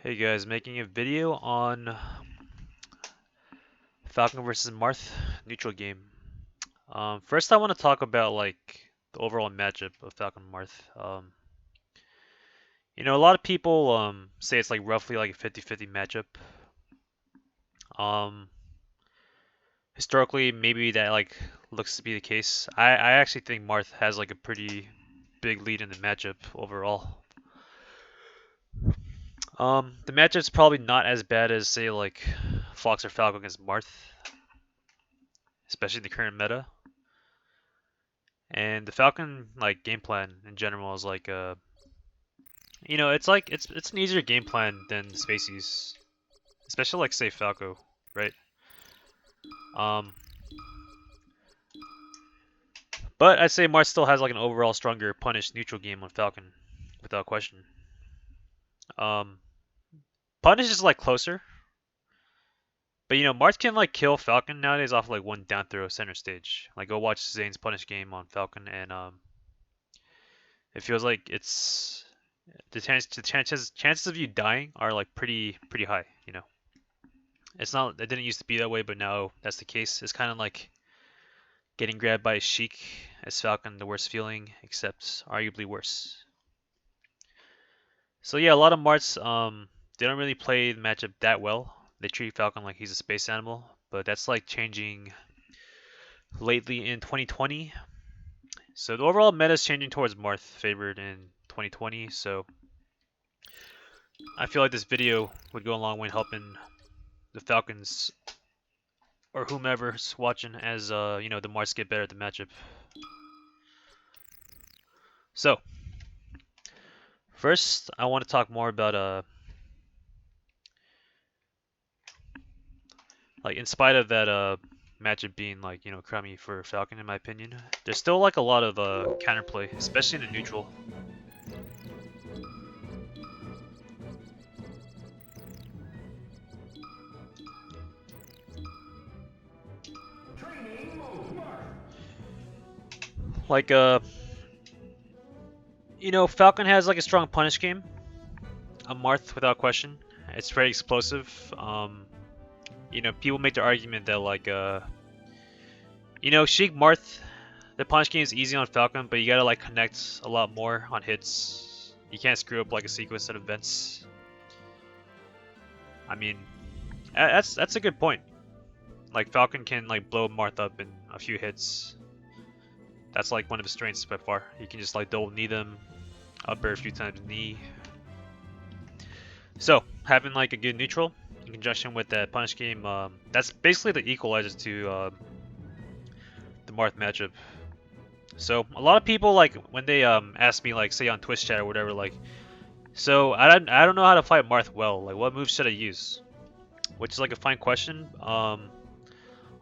Hey guys, making a video on Falcon versus Marth neutral game. First I want to talk about the overall matchup of Falcon and Marth. A lot of people say it's like roughly like a 50-50 matchup. Um, Historically, maybe that looks to be the case. I actually think Marth has like a pretty big lead in the matchup overall. The matchup's probably not as bad as say like Fox or Falcon against Marth, especially in the current meta. And the Falcon game plan in general is it's an easier game plan than the Spaceys, especially like say Falco, right? Um, but I'd say Marth still has like an overall stronger punish neutral game on Falcon, without question. Um, Punish is like closer, but Marth can like kill Falcon nowadays off like one down throw center stage. Like go watch Zane's punish game on Falcon, and it feels like it's the chances of you dying are like pretty high. It's not. It didn't used to be that way, but now that's the case. It's kind of like getting grabbed by a Shiek as Falcon, the worst feeling, except arguably worse. So yeah, a lot of Marts they don't really play the matchup that well. They treat Falcon like he's a space animal, but that's like changing lately in 2020. So the overall meta is changing towards Marth favored in 2020. So I feel like this video would go a long way in helping the Falcons or whomever's watching as the Marths get better at the matchup. So first I want to talk more about in spite of that matchup being crummy for Falcon in my opinion, there's still like a lot of counterplay, especially in the neutral. Falcon has like a strong punish game. A Marth without question. It's very explosive. People make the argument that Shiek Marth, the punish game is easy on Falcon, but you gotta like connect a lot more on hits. You can't screw up like a sequence of events. I mean, that's a good point. Like Falcon can like blow Marth up in a few hits. That's like one of his strengths by far. He can just like double knee them, up air a few times knee. So having like a good neutral in conjunction with that punish game, that's basically the equalizer to the Marth matchup. So a lot of people like when they ask me like say on Twitch chat or whatever so I don't know how to fight Marth well. Like what moves should I use? Which is like a fine question.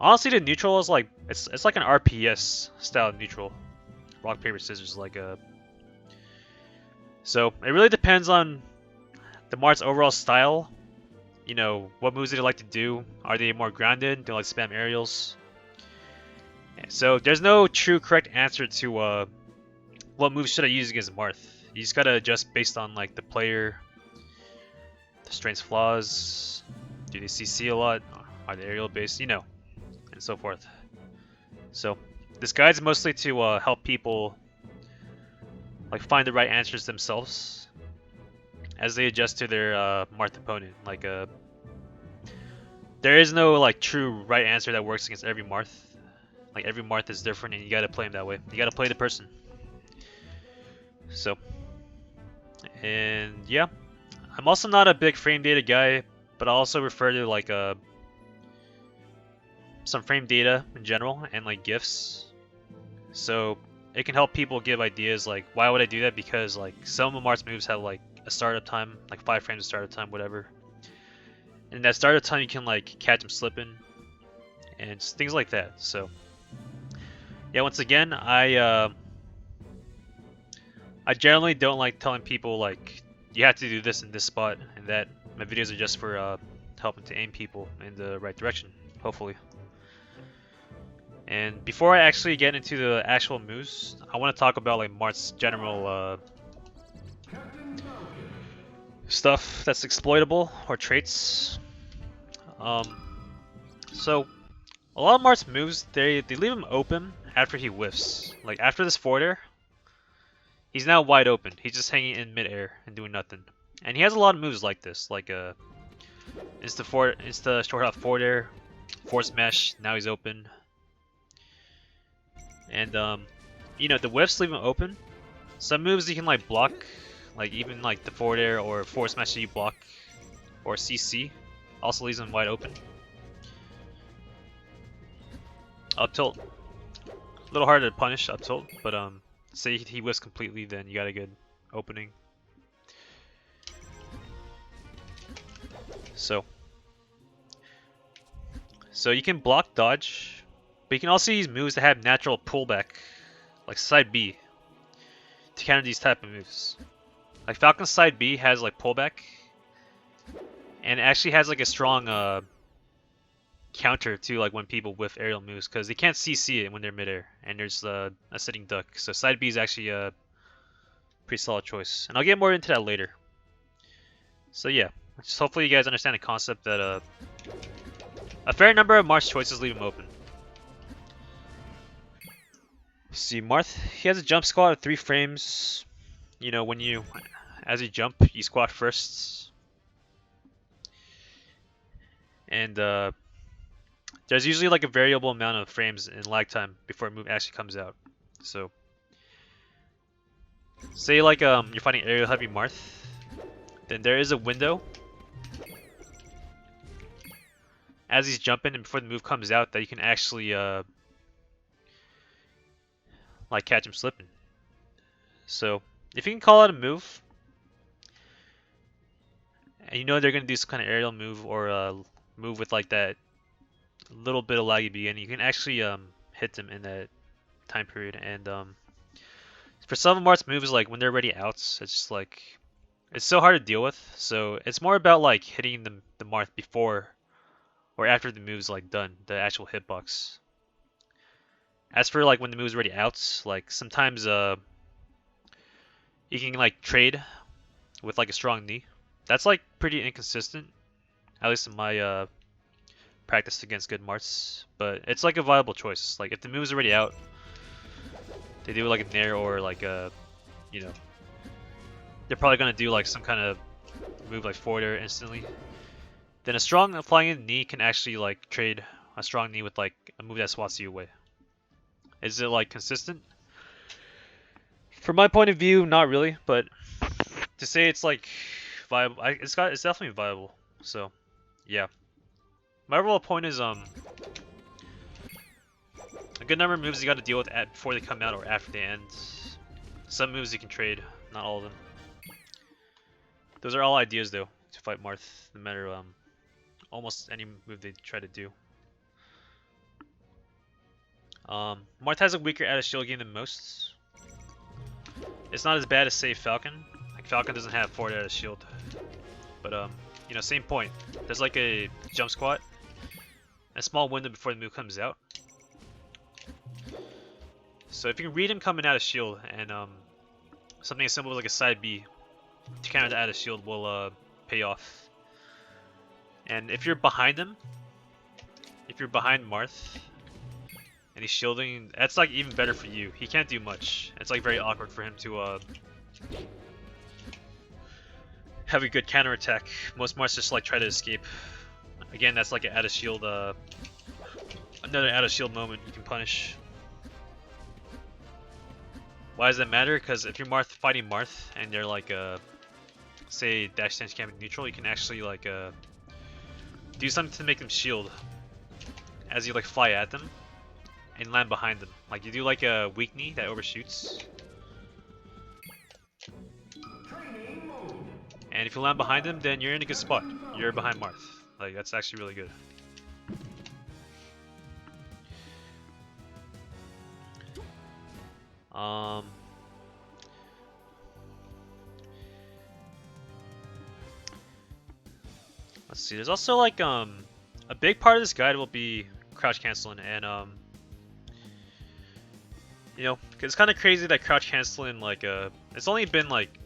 Honestly, the neutral is like it's like an RPS style neutral, rock paper scissors So it really depends on the Marth's overall style. What moves do they like to do? Are they more grounded? Do they like spam aerials? So there's no true correct answer to what moves should I use against Marth. You just gotta adjust based on like the player, the strengths, flaws. Do they CC a lot? Are they aerial based? And so forth. So this guide's mostly to help people like find the right answers themselves as they adjust to their Marth opponent. There is no like true right answer that works against every Marth. Like every Marth is different, and you gotta play him that way. You gotta play the person. So, and yeah, I'm also not a big frame data guy, but I also refer to like some frame data in general and like GIFs. So it can help people give ideas like why would I do that? Because like some of Marth's moves have like a startup time, like 5 frames of startup time, whatever. And that startup time you can like catch them slipping and things like that. So yeah, once again, I generally don't like telling people like you have to do this in this spot and that. My videos are just for helping to aim people in the right direction, hopefully. And before I actually get into the actual moves, I want to talk about like Marth's general stuff that's exploitable or traits. So a lot of Marth's moves, they leave him open after he whiffs. Like after this forward air, he's now wide open. He's just hanging in midair and doing nothing. And he has a lot of moves like this, like insta short hop forward air, force mesh. Now he's open. And you know, the whiffs leave him open. Some moves you can like block, like even like the forward air or force mesh that you block, or CC, also leaves him wide open. Up tilt, a little harder to punish up tilt, but say he whiffs completely, then you got a good opening. So you can block dodge, but you can also use moves that have natural pullback, like side B, to counter these type of moves. Like Falcon's side B has like pullback, and it actually has like a strong counter to like when people whiff aerial moves, because they can't CC it when they're midair, and there's a sitting duck. So side B is actually a pretty solid choice, and I'll get more into that later. So yeah, just hopefully you guys understand the concept that a fair number of Marth's choices leave him open. See, Marth, he has a jump squat of 3 frames. You know, as you jump, you squat first. And there's usually like a variable amount of frames in lag time before a move actually comes out. So, say like you're fighting aerial heavy Marth, then there is a window as he's jumping and before the move comes out that you can actually like catch him slipping. So if you can call out a move, and you know they're gonna do some kind of aerial move or move with like that little bit of laggy beginning, you can actually hit them in that time period. And for some of Marth's moves, like when they're already outs, it's just like it's so hard to deal with. So it's more about like hitting the Marth before or after the move's like done, the actual hitbox. As for like when the move's already outs, like sometimes you can like trade with like a strong knee. That's like pretty inconsistent, at least in my practice against good Marths. But it's like a viable choice. Like if the move's already out, they do like a nair or like a, you know, they're probably gonna do like some kind of move like forward air instantly. Then a strong flying in knee can actually like trade a strong knee with like a move that swats you away. Is it like consistent? From my point of view, not really, but to say it's like viable, it's definitely viable. So, yeah. My overall point is a good number of moves you got to deal with before they come out or after they end. Some moves you can trade, not all of them. Those are all ideas though to fight Marth, no matter almost any move they try to do. Marth has a weaker added shield game than most. It's not as bad as say Falcon. Like Falcon doesn't have forward added shield, but you know, same point. There's like a jump squat, a small window before the move comes out. So if you can read him coming out of shield, and something as simple as like a side B to counter the out of shield will pay off. And if you're behind him, if you're behind Marth, and he's shielding, that's like even better for you. He can't do much. It's like very awkward for him to have a good counter attack. Most Marths just like try to escape. Again, that's like an out of shield, another out of shield moment you can punish. Why does that matter? Because if you're fighting Marth and they're like say dash stance camping neutral, you can actually like do something to make them shield as you like fly at them and land behind them. Like you do like a weak knee that overshoots. And if you land behind them, then you're in a good spot. You're behind Marth. Like that's actually really good. Let's see. There's also like a big part of this guide will be crouch canceling, and you know, 'cause it's kind of crazy that crouch canceling like it's only been like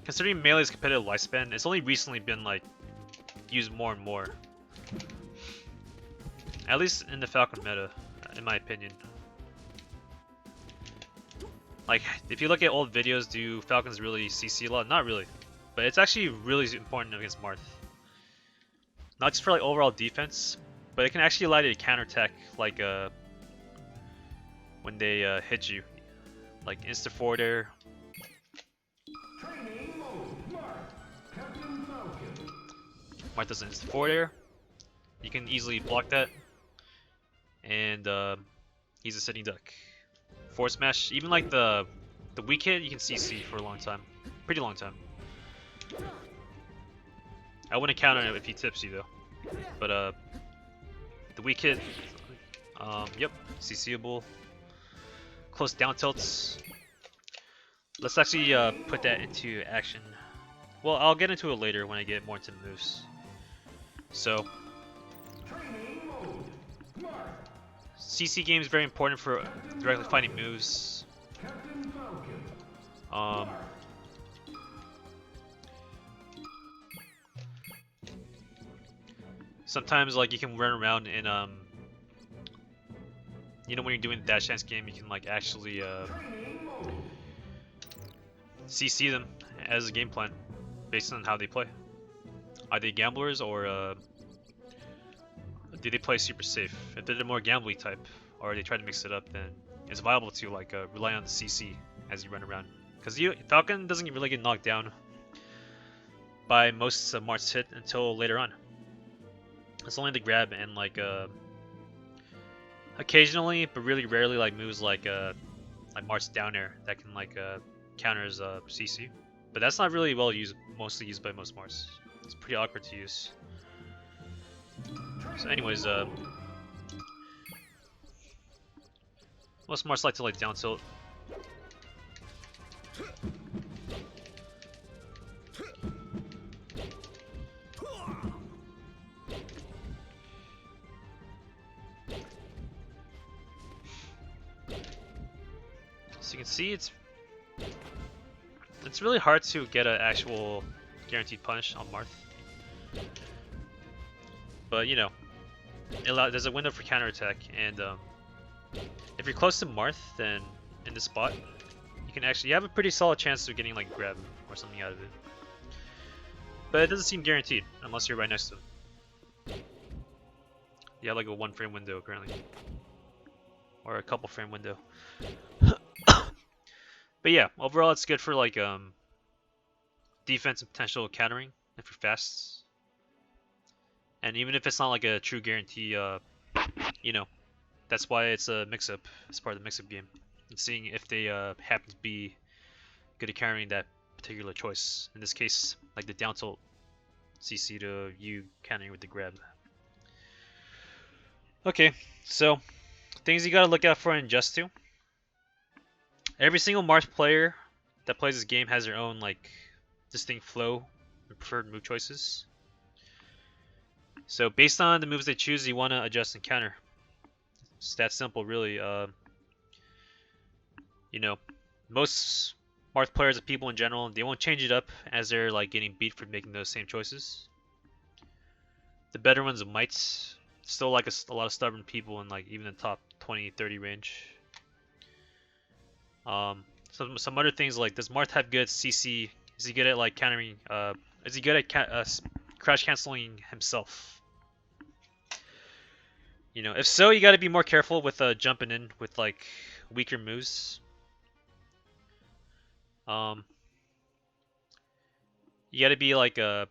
considering melee's competitive lifespan, it's only recently been like used more and more. At least in the Falcon meta, in my opinion. Like, if you look at old videos, do Falcons really CC a lot? Not really. But it's actually really important against Marth. Not just for like overall defense, but it can actually allow you to counterattack like when they hit you. Like insta forward air. Marth does an insta forward air. You can easily block that. And he's a sitting duck. Force smash, even like the weak hit, you can CC for a long time. Pretty long time. I wouldn't count on it if he tips you though. But the weak hit, yep, CCable. Close down tilts. Let's actually put that into action. Well, I'll get into it later when I get more into the moves. So, CC game is very important for directly fighting moves. Sometimes like you can run around in you know, when you're doing the dash dance game, you can like actually CC them as a game plan based on how they play. Are they gamblers or do they play super safe? If they're the more gambly type, or they try to mix it up, then it's viable to like rely on the CC as you run around. Because Falcon doesn't really get knocked down by most Marth's hit until later on. It's only the grab and like occasionally, but really rarely, like moves like Marth's down air that can like counters CC. But that's not really well used, mostly used by most Marths. It's pretty awkward to use. So anyways, most Marths like to like down tilt. So you can see it's really hard to get an actual guaranteed punish on Marth. But you know, there's a window for counterattack, and if you're close to Marth, then in this spot, you have a pretty solid chance of getting like grab or something out of it. But it doesn't seem guaranteed unless you're right next to him. You have like a 1 frame window apparently, or a couple frame window. But yeah, overall it's good for like defense and potential countering if you're fast. And even if it's not like a true guarantee, you know, that's why it's a mix-up. It's part of the mix-up game. And seeing if they happen to be good at countering that particular choice. In this case, like the down tilt CC to you countering with the grab. Okay, so things you gotta look out for in Just 2. Every single Marth player that plays this game has their own like distinct flow and preferred move choices. So based on the moves they choose, you want to adjust and counter. It's that simple, really. You know, most Marth players and people in general, they won't change it up as they're like getting beat for making those same choices. The better ones might. Still like a lot of stubborn people in like even the top 20, 30 range. Some other things like, does Marth have good CC? Is he good at like countering? Is he good at crash canceling himself? You know, if so, you got to be more careful with jumping in with like weaker moves. You got to be like you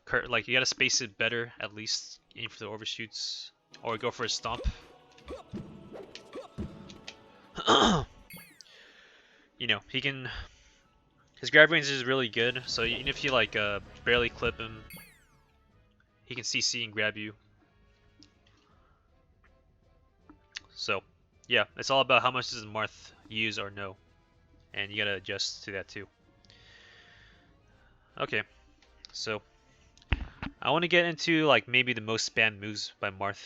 got to space it better at least, aim for the overshoots or go for a stomp. You know, his grab range is really good, so even if you like barely clip him, he can CC and grab you. So, yeah, it's all about how much does Marth use or no, and you gotta adjust to that too. Okay, so I want to get into like maybe the most spammed moves by Marth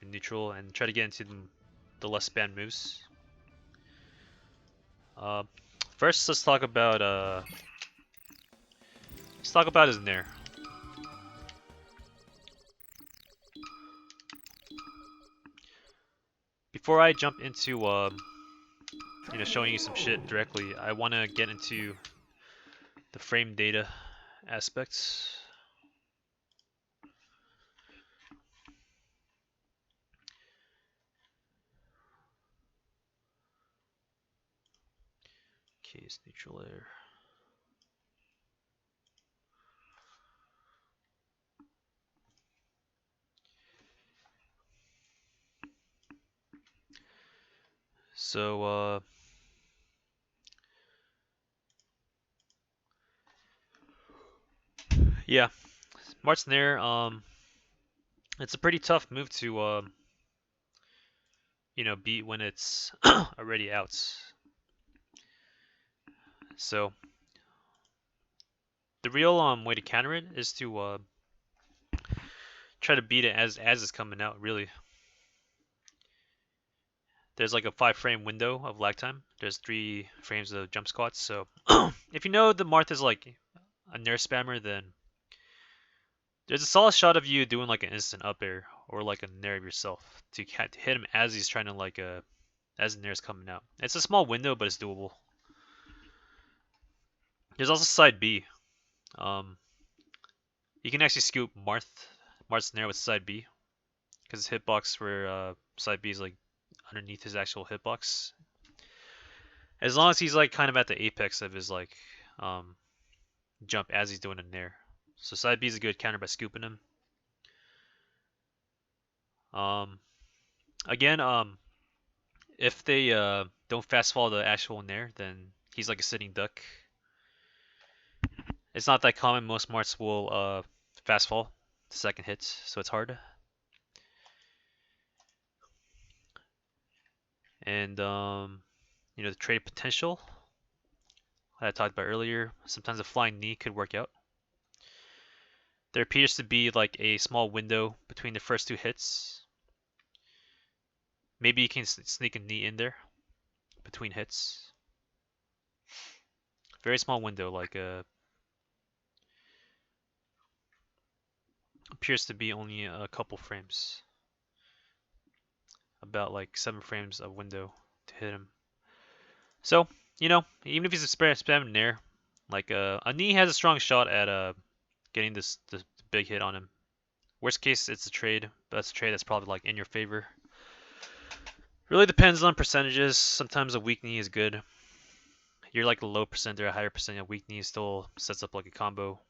in neutral, and try to get into the less spammed moves. First, let's talk about Let's talk about his Nair. Before I jump into showing you some shit directly, I want to get into the frame data aspects. Case neutral air. So yeah, Marth's Nair, it's a pretty tough move to beat when it's already out. So the real way to counter it is to try to beat it as it's coming out. Really, there's like a 5-frame window of lag time. There's 3 frames of jump squats. So if you know the Marth is like a Nair spammer, then there's a solid shot of you doing like an instant up air or like a Nair of yourself to hit him as he's trying to like as the Nair's coming out. It's a small window, but it's doable. There's also side B. You can actually scoop Marth's Nair with side B, because his hitbox for side B is like underneath his actual hitbox. As long as he's like kind of at the apex of his like jump as he's doing a Nair. So side B is a good counter by scooping him. Again, if they don't fast fall the actual Nair, then he's like a sitting duck. It's not that common. Most Marths will fast fall the second hit, so it's hard. And the trade potential that I talked about earlier. Sometimes a flying knee could work out. There appears to be like a small window between the first 2 hits. Maybe you can sneak a knee in there between hits. Very small window, like appears to be only a couple frames. About like 7 frames of window to hit him. So, even if he's spamming Nair, like a knee has a strong shot at getting this big hit on him. Worst case, it's a trade, but that's a trade that's probably like in your favor. Really depends on percentages. Sometimes a weak knee is good. You're like a low percent or a higher percent of weak knee still sets up like a combo.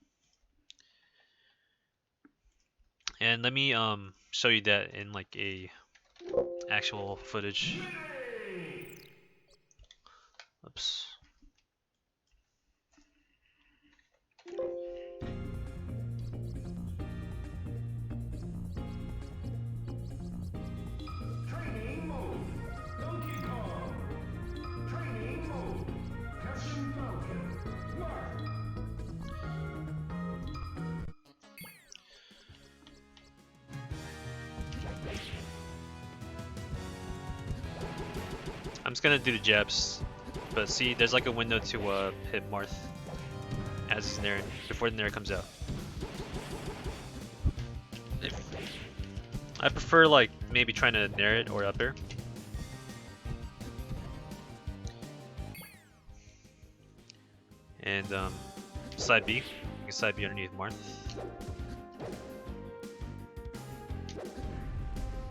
And let me show you that in like a actual footage. Oops. Training mode. Donkey Kong. Training mode. Captain Falcon. Marth. I'm just gonna do the jabs, but see, there's like a window to hit Marth as he's Nair before the Nair comes out. I prefer like maybe trying to Nair it or up air. And side B, you can side B underneath Marth.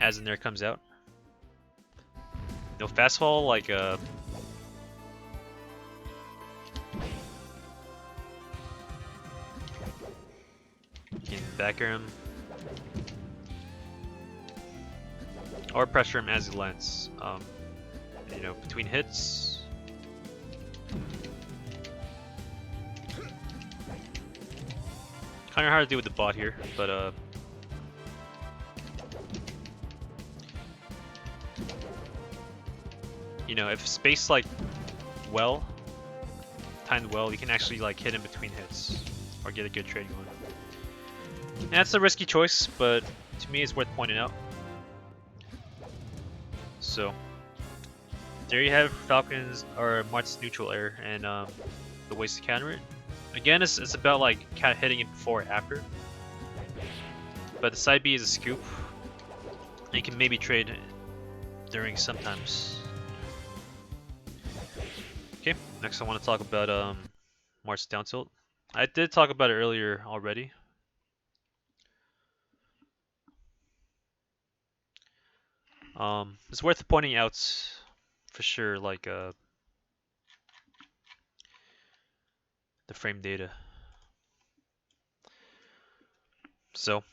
As the Nair comes out. No fast fall like you can back air him. Or pressure him as he lands. Between hits. Kinda hard to do with the bot here, but if spaced like timed well, you can actually like hit in between hits or get a good trade going. And that's a risky choice, but to me it's worth pointing out. So there you have Falcon's or Marth's neutral air and the ways to counter it. Again, it's about like cat hitting it before or after. But the side B is a scoop. You can maybe trade during sometimes. Okay, next I want to talk about Marth's down tilt. I did talk about it earlier already. It's worth pointing out for sure, like the frame data. So,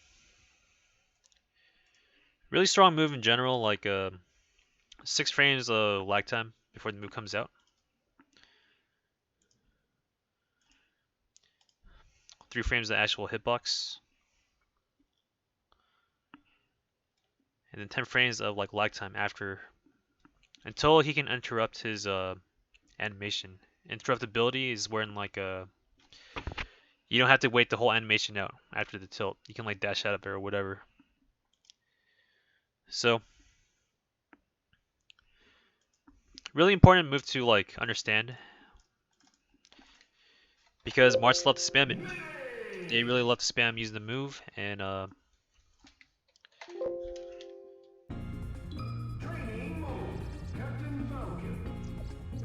really strong move in general, like 6 frames lag time before the move comes out. 3 frames the actual hitbox. And then 10 frames of like lag time after, until he can interrupt his animation. Interruptibility is when like you don't have to wait the whole animation out after the tilt. You can like dash out of it or whatever. So really important move to like understand, because Marths love to spam it. They really love to spam using the move, and Training mode. Captain Falcon.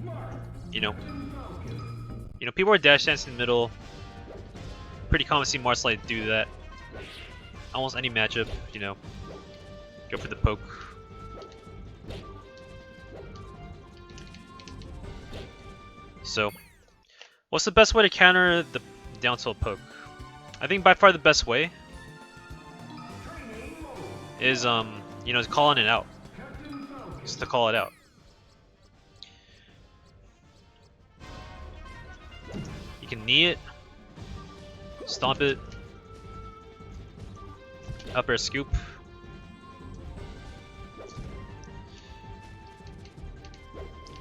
Marth. you know, Captain Falcon. people are dash dancing in the middle. Pretty common to see Marths like do that. Almost any matchup, go for the poke. So, what's the best way to counter the down tilt poke? I think by far the best way Training mode. is calling it out. Captain Falcon. Just to call it out. You can knee it, stomp it, up air scoop.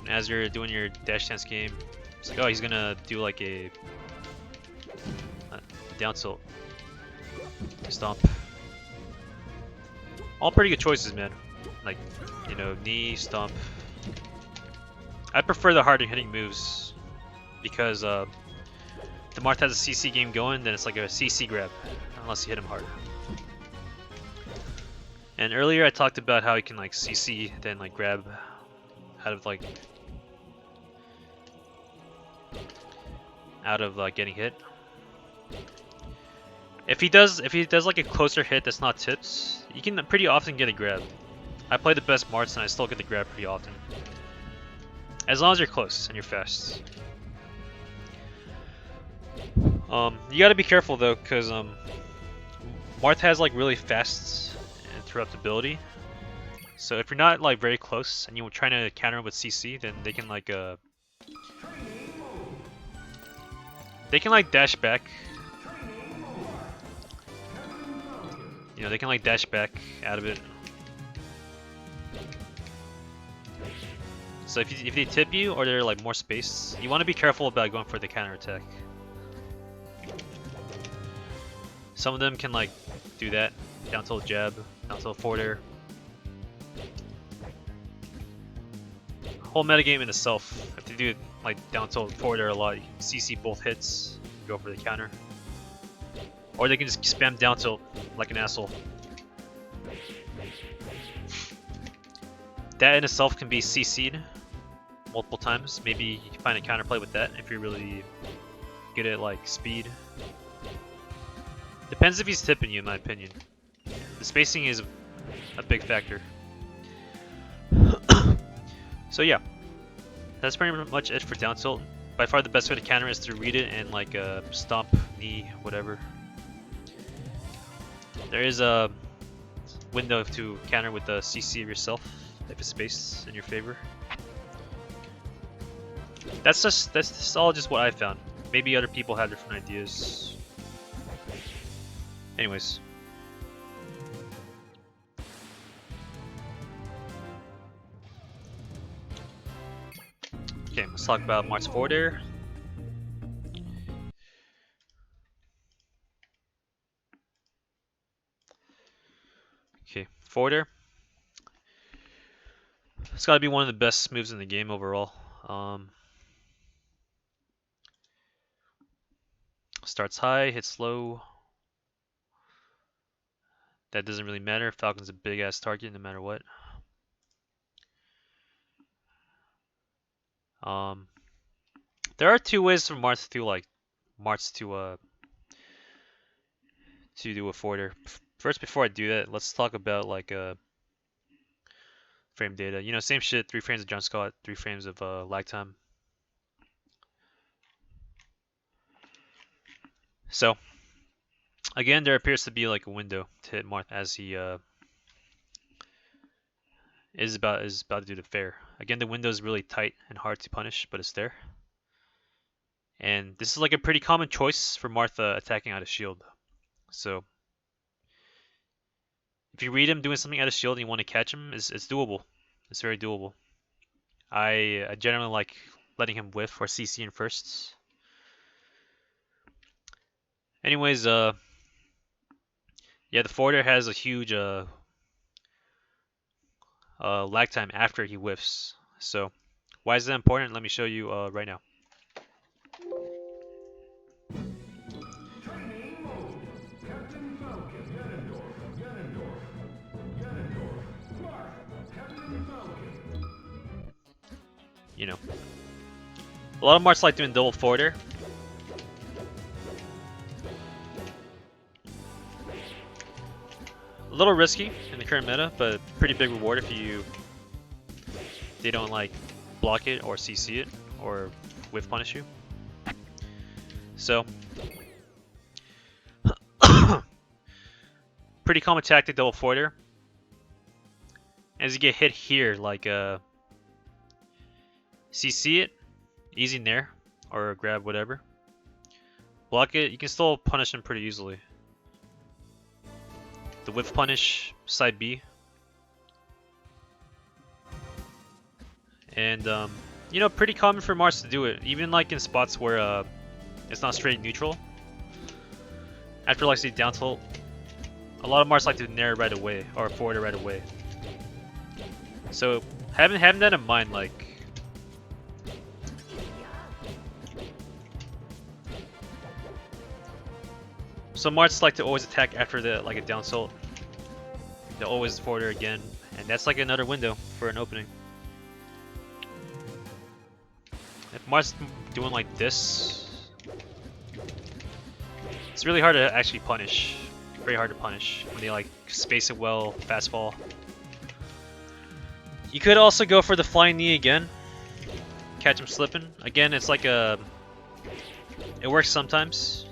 And as you're doing your dash dance game, it's like, oh, he's gonna do like a down tilt, stomp. All pretty good choices, man. Like, knee, stomp. I prefer the harder hitting moves because the Marth has a CC game going, then it's like a CC grab, unless you hit him hard. And earlier I talked about how you can like CC, then like grab out of getting hit. If he does like a closer hit that's not tips, you can pretty often get a grab. I play the best Marths and I still get the grab pretty often. As long as you're close and you're fast. You gotta be careful though, because Marth has like really fast interruptibility. So if you're not like very close and you're trying to counter with CC, then they can like dash back. They can like dash back out of it. So if they tip you or they're like more spaced, you want to be careful about going for the counter attack. Some of them can like do that, down tilt jab, down tilt forward air. Whole metagame in itself, if they do like down tilt forward air a lot, you can CC both hits, go for the counter. Or they can just spam down tilt like an asshole. That in itself can be CC'd multiple times. Maybe you can find a counterplay with that if you're really good at like speed. Depends if he's tipping you, in my opinion. The spacing is a big factor. So yeah, that's pretty much it for down tilt. By far the best way to counter is to read it and like stomp, knee, whatever. There is a window to counter with the CC of yourself if it's spaced in your favor. That's all just what I found. Maybe other people have different ideas. Anyways. Okay, let's talk about Marth's forward air. Okay, forward air. It's got to be one of the best moves in the game overall. starts high, hits low. That doesn't really matter. Falcon's a big ass target no matter what. There are two ways for Marth to do a forwarder. First, before I do that, let's talk about like frame data. You know, same shit. 3 frames of jump Scott, 3 frames of lag time. So again, there appears to be like a window to hit Marth as he is about to do the fair. Again, the window is really tight and hard to punish, but it's there. And this is like a pretty common choice for Martha attacking out of shield. So if you read him doing something out of shield and you want to catch him, it's doable. It's very doable. I generally like letting him whiff or CC in first. Anyways, yeah, the forwarder has a huge lag time after he whiffs. So why is that important? Let me show you right now. Training mode. Captain Falcon. Ganondorf. Marth. Captain Falcon. You know, a lot of Marths like doing double forwarder. A little risky in the current meta, but pretty big reward if they don't like block it or CC it or whiff punish you. So pretty common tactic, double forwarder. As you get hit here, like CC it, easy nair or grab whatever. Block it, you can still punish him pretty easily. The whiff punish, side B. And you know, pretty common for Marth to do it, even like in spots where it's not straight neutral. After like say down tilt, a lot of Marths like to nair right away or forward right away. So having that in mind, like some Marths like to always attack after like a down tilt. They'll always forwarder again, and that's like another window for an opening. If Marth's doing like this, it's really hard to actually punish. Very hard to punish when they like space it well, fast fall. You could also go for the flying knee again. Catch him slipping. Again, it's like it works sometimes.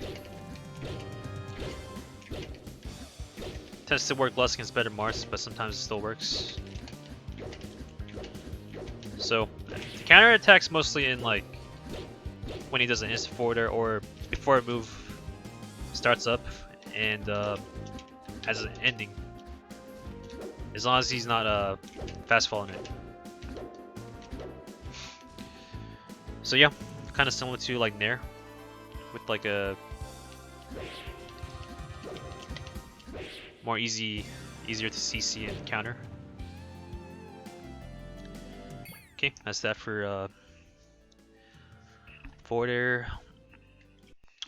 Tends to work less against better Marths, but sometimes it still works. So the counter attacks mostly in like when he does an instant forwarder or before a move starts up and has an ending. As long as he's not fast falling it. So yeah, kind of similar to like Nair with like a more easier to CC and counter. Okay, that's that for forward air.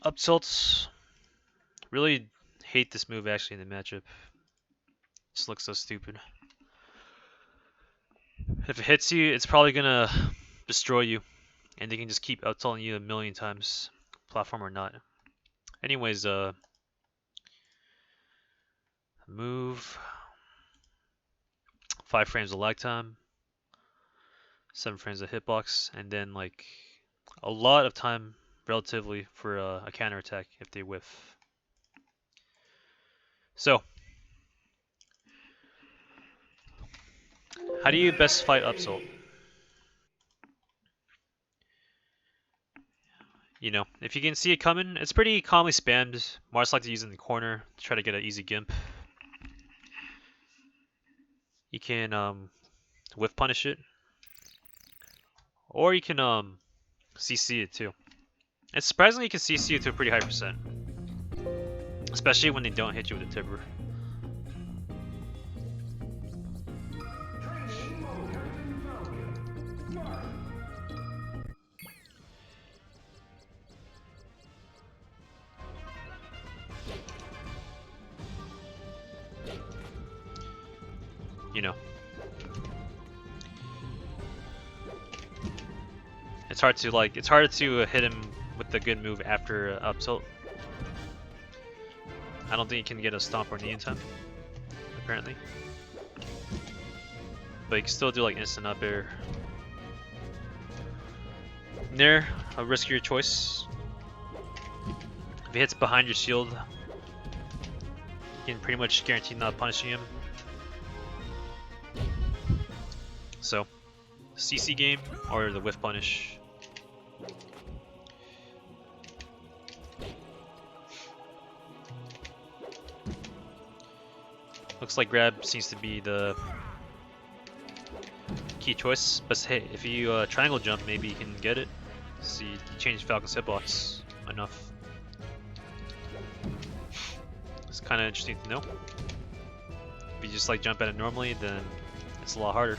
Up tilts. Really hate this move actually in the matchup. Just looks so stupid. If it hits you, it's probably gonna destroy you, and they can just keep out tilting you a million times, platform or not. Anyways, move. 5 frames of lag time. 7 frames of hitbox, and then like a lot of time relatively for a counter attack if they whiff. So, how do you best fight up tilt? You know, if you can see it coming, it's pretty commonly spammed. Marths like to use it in the corner to try to get an easy gimp. You can whiff punish it, or you can CC it too. And surprisingly, you can CC it to a pretty high percent, especially when they don't hit you with a tipper. you know, it's harder to hit him with the good move after up tilt. I don't think he can get a stomp or knee in time, apparently. But he can still do like instant up air. Nair, a riskier choice. If he hits behind your shield, you can pretty much guarantee not punishing him. So, CC game or the whiff punish. Looks like grab seems to be the key choice, but hey, if you triangle jump, maybe you can get it. See, you change Falcon's hitbox enough. It's kind of interesting to know. If you just like jump at it normally, then it's a lot harder.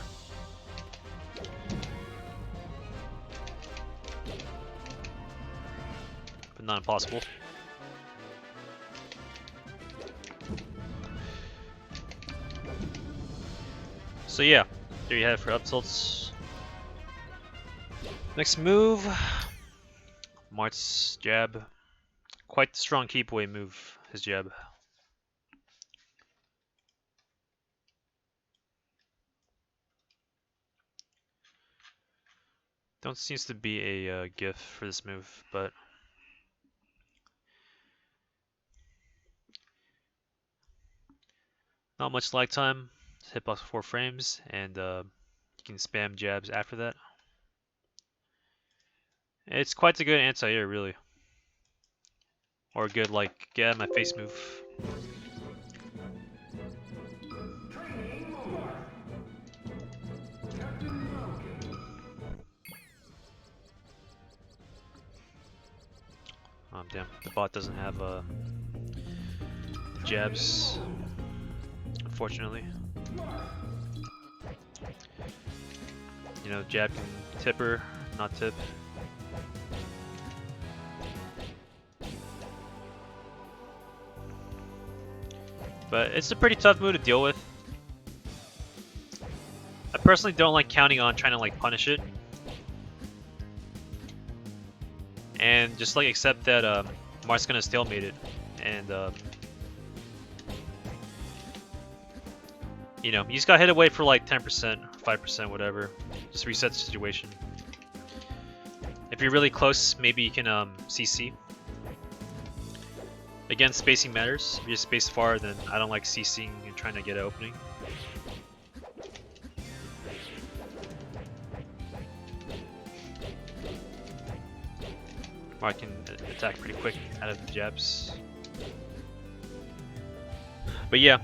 But not impossible. So yeah, there you have it for up tilts. Next move, Marth's jab. Quite the strong keep away move, his jab. Don't seems to be a GIF for this move, but not much lag time. Hitbox 4 frames, and you can spam jabs after that. It's quite a good anti-air, really. Or a good, like, get out of my face move. Training Marth. Captain Falcon. Damn, the bot doesn't have jabs, unfortunately. You know, jab can tip her, not tip. But it's a pretty tough move to deal with. I personally don't like counting on trying to like punish it. And just like accept that Marth's gonna stalemate it. And you know, you just got hit away for like 10%, 5%, whatever. Just reset the situation. If you're really close, maybe you can CC. Again, spacing matters. If you're spaced far, then I don't like CCing and trying to get an opening. Or I can attack pretty quick out of the jabs. But yeah,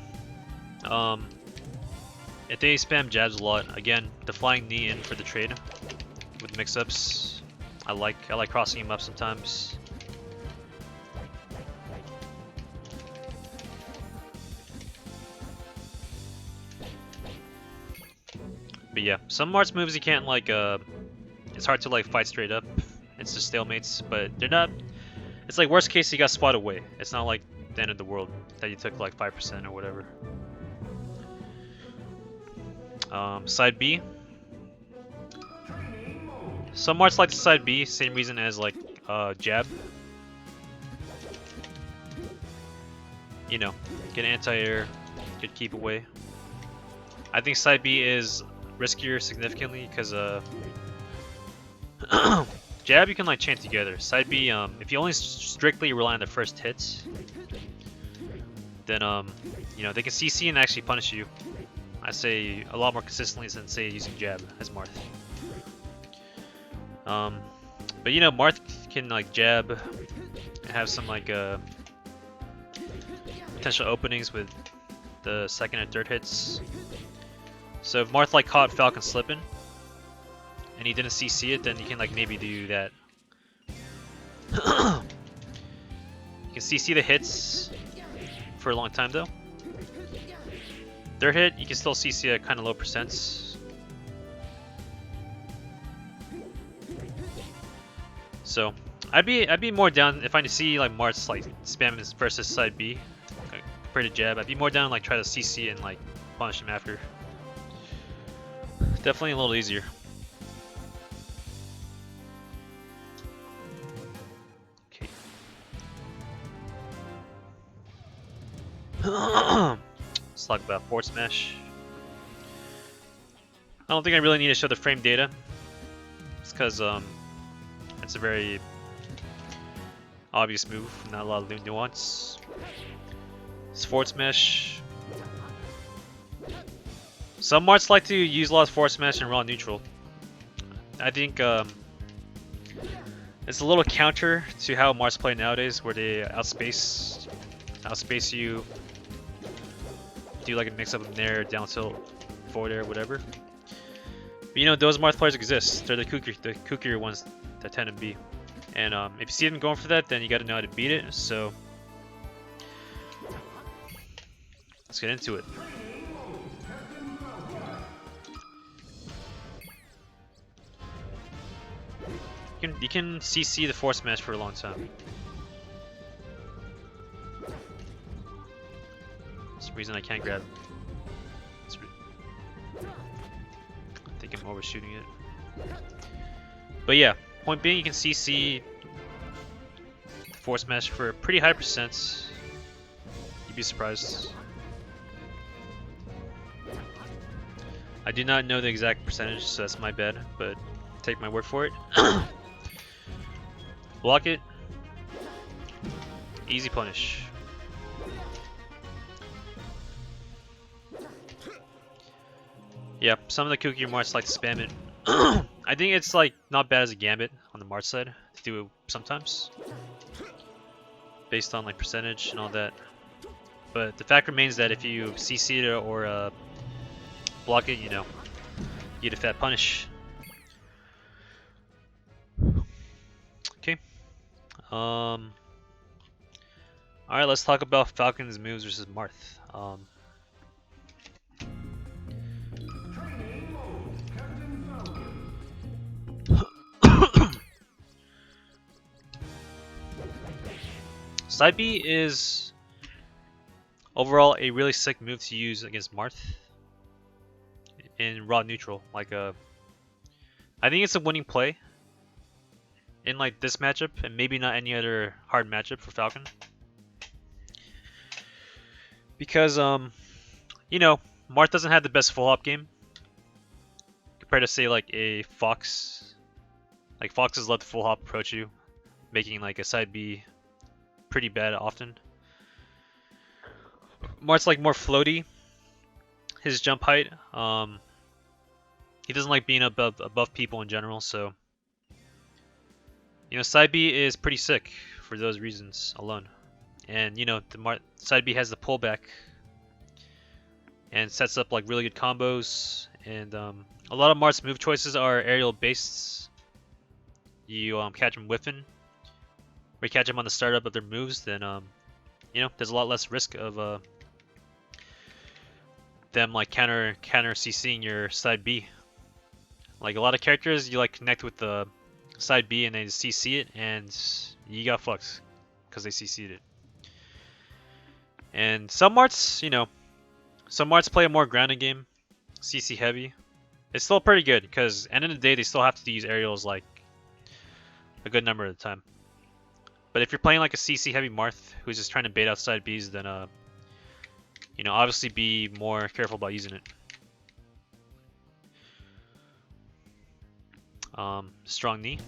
if they spam jabs a lot, again, the flying knee in for the trade with mix-ups. I like crossing him up sometimes. But yeah, some Marth's moves you can't like. It's hard to like fight straight up. It's just stalemates, but they're not. It's like worst case you got spot away. It's not like the end of the world that you took like 5% or whatever. Side B. Some Marth's like the side B, same reason as like jab. You know, get anti-air, good keep away. I think side B is riskier significantly because jab you can like chain together. Side B, if you only strictly rely on the first hits, then you know, they can CC and actually punish you. I say a lot more consistently than say using jab as Marth. But you know, Marth can like jab and have some like potential openings with the second and third hits. So if Marth like caught Falcon slipping and he didn't CC it, then you can like maybe do that. You can CC the hits for a long time though. Third hit, you can still CC at kind of low percents. So I'd be more down if I see like Marth's like spam his versus side B compared to jab. I'd be more down like try to CC and like punish him after. Definitely a little easier. Okay. Let's talk about Force Smash. I don't think I really need to show the frame data. It's because it's a very obvious move, not a lot of nuance. It's Force Smash. Some Marths like to use a lot of Force Smash and raw neutral. I think it's a little counter to how Marths play nowadays, where they outspace you, do like a mix up of Nair, down tilt, forward air, whatever. But you know, those Marth players exist. They're the kookier ones that tend to be. And if you see them going for that, then you got to know how to beat it. So let's get into it. You can CC the Force Smash for a long time. For some reason I can't grab. I think I'm overshooting it. But yeah, point being, you can CC the Force Smash for a pretty high percent. You'd be surprised. I do not know the exact percentage, so that's my bad, but take my word for it. Block it. Easy punish. Yeah, some of the kooky Marths like to spam it. I think it's like not bad as a gambit on the Marth side to do it sometimes, based on like percentage and all that. But the fact remains that if you CC it or block it, you know, you get a fat punish. Okay. Alright, let's talk about Falcon's moves versus Marth. Side B is overall a really sick move to use against Marth in raw neutral. Like I think it's a winning play in like this matchup, and maybe not any other hard matchup for Falcon. Because you know, Marth doesn't have the best full hop game compared to say like a Fox. Like Foxes let the full hop approach you, making like a side B pretty bad often. Marth's like more floaty. His jump height, he doesn't like being above people in general, so you know, side B is pretty sick for those reasons alone. And you know, the side B has the pullback and sets up like really good combos. And a lot of Marth's move choices are aerial based. You catch them whiffing, or you catch them on the startup of their moves, then you know, there's a lot less risk of them like counter CCing your side B. Like a lot of characters, you like connect with the side B and they CC it, and you got fucked because they CC'd it. And some Marths, you know, some Marths play a more grounded game, CC heavy. It's still pretty good because end of the day they still have to use aerials like a good number of the time. But if you're playing like a CC heavy Marth who's just trying to bait out side Bs, then you know, obviously be more careful about using it. Strong knee.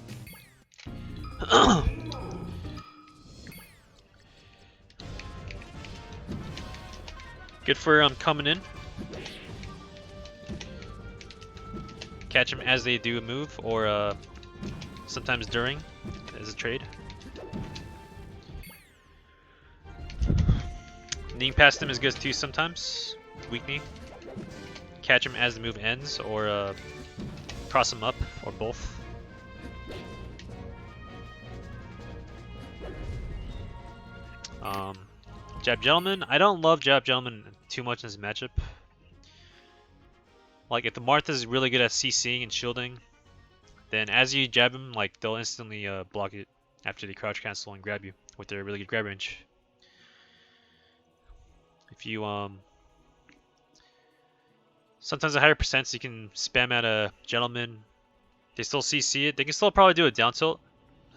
Good for coming in. Catch them as they do a move, or sometimes during as a trade. Kneeing past them is good too sometimes. Weak knee. Catch them as the move ends, or cross them up, or both. Jab Gentleman. I don't love Jab Gentleman too much in this matchup. Like if the Marth is really good at CCing and shielding, then as you jab him, like they'll instantly block it after they crouch cancel and grab you with their really good grab range. If you Sometimes at higher percents you can spam at a gentleman. They still CC it. They can still probably do a down tilt.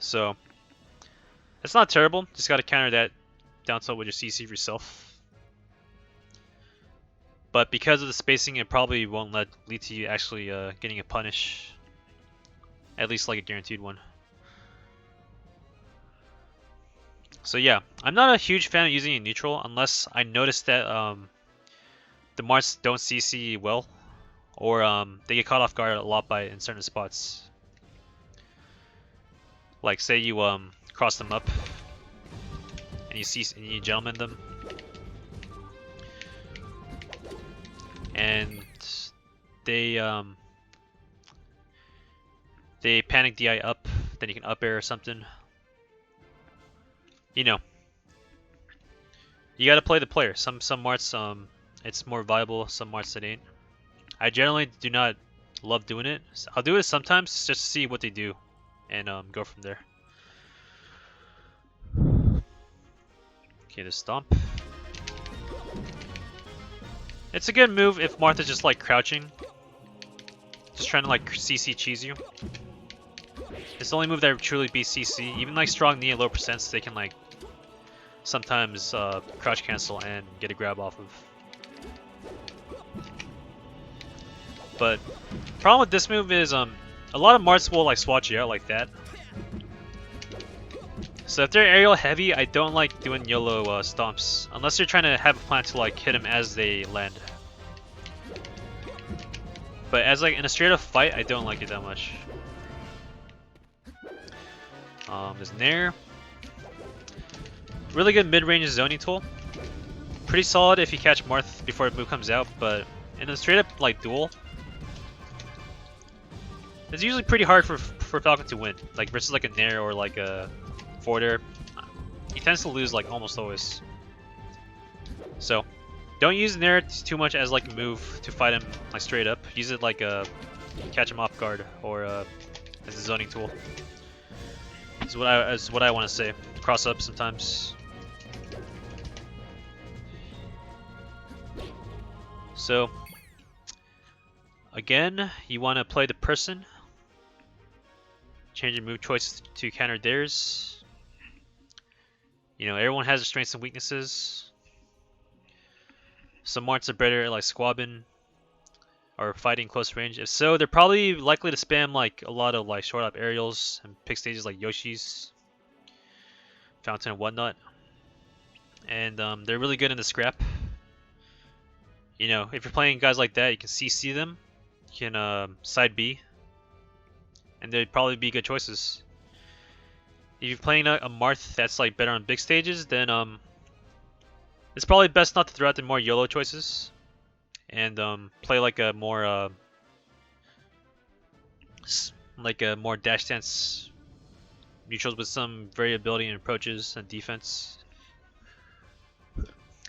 So it's not terrible. Just gotta counter that down tilt with your CC for yourself. But because of the spacing, it probably won't lead to you actually getting a punish. At least like a guaranteed one. So yeah, I'm not a huge fan of using a neutral unless I notice that the Marths don't CC well, or they get caught off guard a lot by in certain spots. Like say you cross them up and you gentleman them, and they panic DI up, then you can up air or something. You know, you gotta play the player. Some Marths it's more viable. Some Marths it ain't. I generally do not love doing it. I'll do it sometimes just to see what they do, and go from there. Okay, the stomp. It's a good move if Marth is just like crouching, just trying to like CC cheese you. It's the only move that truly beats CC. Even like strong knee at low percents, they can like sometimes crouch cancel and get a grab off of. But problem with this move is a lot of Marths will like swatch you out like that. So if they're aerial heavy, I don't like doing YOLO stomps unless you're trying to have a plan to like hit them as they land. But as like in a straight up fight, I don't like it that much. There's Nair. Really good mid-range zoning tool. Pretty solid if you catch Marth before the move comes out, but in a straight up like duel, it's usually pretty hard for Falcon to win. Like versus like a Nair or like a forward air. He tends to lose like almost always. So don't use Nair too much as like a move to fight him like straight up. Use it like a catch him off guard or as a zoning tool. Is what I want to say. Cross up sometimes. So again, you want to play the person. Change your move choice to counter theirs. You know, everyone has their strengths and weaknesses. Some Marths are better at like squabbing or fighting close range. If so, they're probably likely to spam like a lot of like short up aerials and pick stages like Yoshi's, Fountain, and whatnot. And they're really good in the scrap. You know, if you're playing guys like that, you can CC them, you can side B, and they'd probably be good choices. If you're playing a Marth that's like better on big stages, then it's probably best not to throw out the more YOLO choices and play like a more dash stance neutrals with some variability in approaches and defense,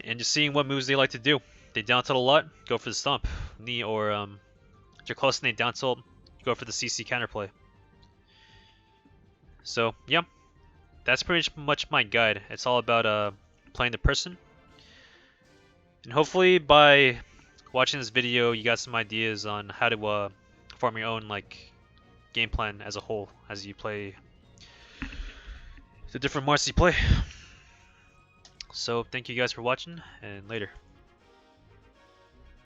and just seeing what moves they like to do. They down tilt a lot, go for the stomp, knee, or if you're close and they down tilt, go for the CC counterplay. So yeah, that's pretty much my guide. It's all about playing the person, and hopefully by watching this video, you got some ideas on how to form your own like game plan as a whole as you play the different Marths you play. So thank you guys for watching, and later.